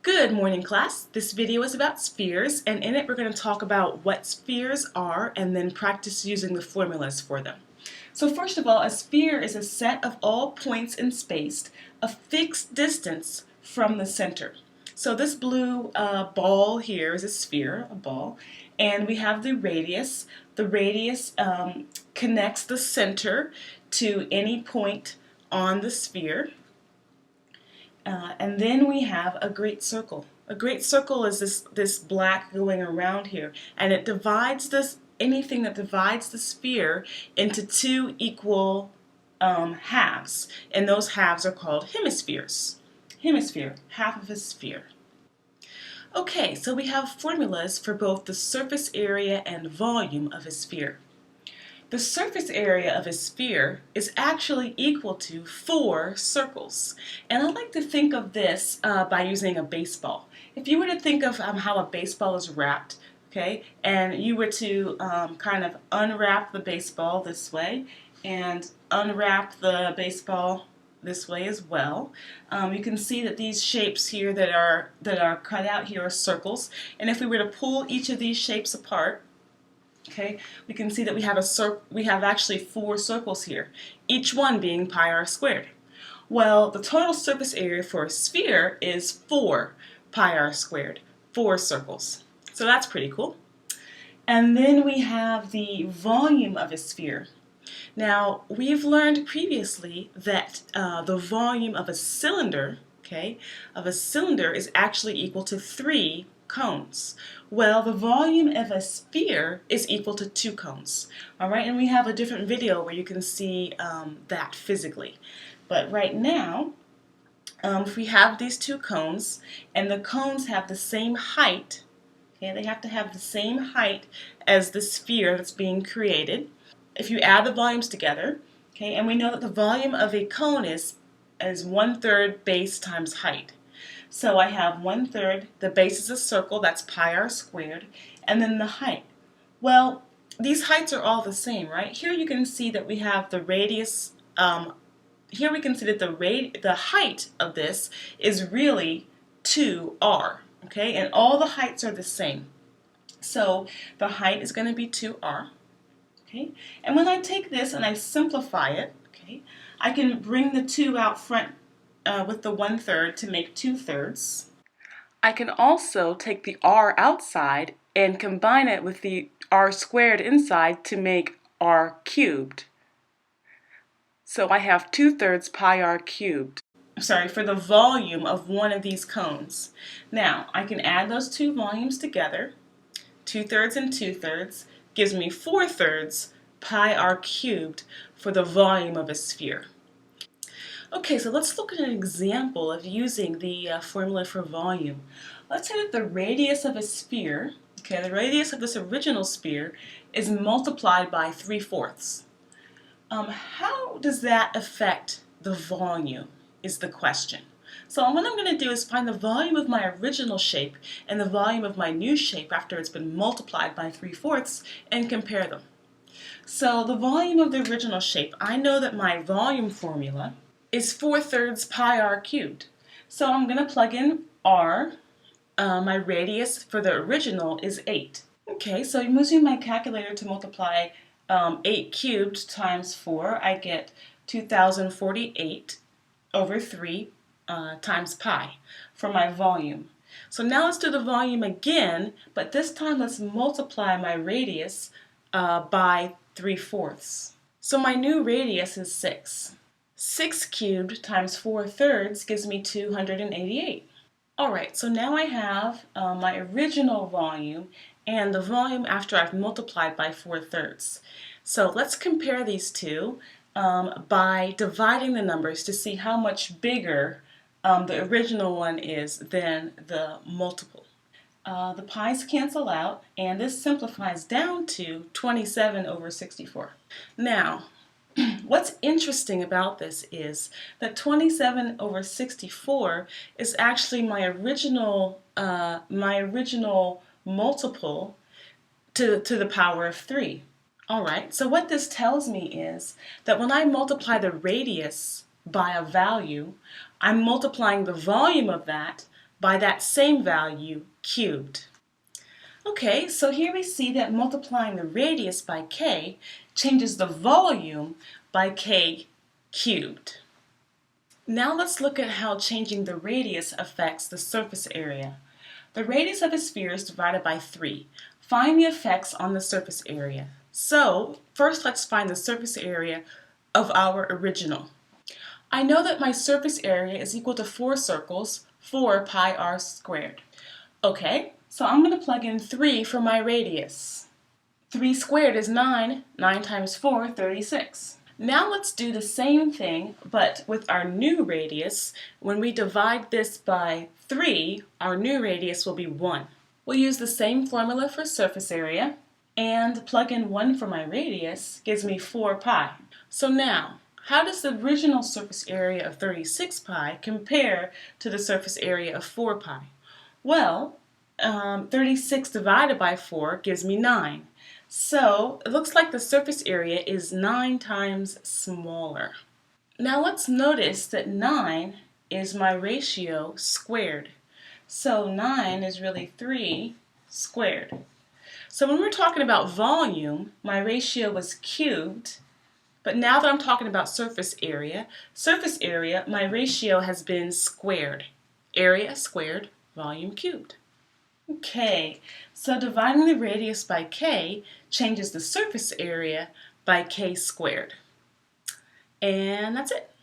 Good morning, class. This video is about spheres, and in it we're going to talk about what spheres are and then practice using the formulas for them. So first of all, a sphere is a set of all points in space a fixed distance from the center. So this blue ball here is a sphere, a ball, and we have the radius. The radius connects the center to any point on the sphere. And then we have a great circle. A great circle is this black going around here, and it divides anything that divides the sphere into two equal halves, and those halves are called hemispheres. Hemisphere, half of a sphere. Okay, so we have formulas for both the surface area and volume of a sphere. The surface area of a sphere is actually equal to 4 circles. And I like to think of this by using a baseball. If you were to think of how a baseball is wrapped, okay, and you were to kind of unwrap the baseball this way and unwrap the baseball this way as well, you can see that these shapes here that are cut out here are circles. And if we were to pull each of these shapes apart, okay, we can see that we have actually 4 circles here, each one being pi r squared. Well, the total surface area for a sphere is 4 pi r squared, 4 circles. So that's pretty cool. And then we have the volume of a sphere. Now, we've learned previously that the volume of a cylinder, okay, is actually equal to 3 cones. Well, the volume of a sphere is equal to 2 cones. All right, and we have a different video where you can see that physically. But right now, if we have these 2 cones, and the cones have the same height, okay, they have to have the same height as the sphere that's being created. If you add the volumes together, okay, and we know that the volume of a cone is 1/3 base times height. So I have 1/3, the base is a circle, that's pi r squared, and then the height. Well, these heights are all the same, right? Here you can see that we have the radius, here we can see that the height of this is really 2r, okay? And all the heights are the same. So the height is going to be 2r, okay? And when I take this and I simplify it, okay, I can bring the 2 out front with the 1/3 to make 2/3. I can also take the r outside and combine it with the r squared inside to make r cubed. So I have 2/3 pi r cubed. Sorry, for the volume of one of these cones. Now, I can add those 2 volumes together. 2/3 and 2/3 gives me 4/3 pi r cubed for the volume of a sphere. Okay, so let's look at an example of using the formula for volume. Let's say that the radius of a sphere, okay, the radius of this original sphere is multiplied by 3/4. How does that affect the volume is the question. So what I'm going to do is find the volume of my original shape and the volume of my new shape after it's been multiplied by 3/4 and compare them. So the volume of the original shape, I know that my volume formula is 4/3 pi r cubed. So I'm going to plug in r. My radius for the original is 8. Okay, so I'm using my calculator to multiply 8 cubed times 4. I get 2048 over 3 times pi for my volume. So now let's do the volume again, but this time let's multiply my radius by 3/4. So my new radius is 6. 6 cubed times 4/3 gives me 288. Alright, so now I have my original volume and the volume after I've multiplied by 4/3. So let's compare these two by dividing the numbers to see how much bigger the original one is than the multiple. The pi's cancel out, and this simplifies down to 27 over 64. Now, what's interesting about this is that 27 over 64 is actually my original multiple to the power of 3. Alright, so what this tells me is that when I multiply the radius by a value, I'm multiplying the volume of that by that same value cubed. Okay, so here we see that multiplying the radius by k changes the volume by k cubed. Now let's look at how changing the radius affects the surface area. The radius of a sphere is divided by 3. Find the effects on the surface area. So, first let's find the surface area of our original. I know that my surface area is equal to 4 circles, 4 pi r squared. Okay, so I'm going to plug in 3 for my radius. 3 squared is 9. 9 times 4, 36. Now let's do the same thing, but with our new radius. When we divide this by 3, our new radius will be 1. We'll use the same formula for surface area, and plug in 1 for my radius gives me 4 pi. So now, how does the original surface area of 36 pi compare to the surface area of 4 pi? Well, 36 divided by 4 gives me 9. So it looks like the surface area is 9 times smaller. Now let's notice that 9 is my ratio squared. So 9 is really 3 squared. So when we're talking about volume, my ratio was cubed. But now that I'm talking about surface area, my ratio has been squared. Area squared, volume cubed. Okay, so dividing the radius by k changes the surface area by k squared. And that's it.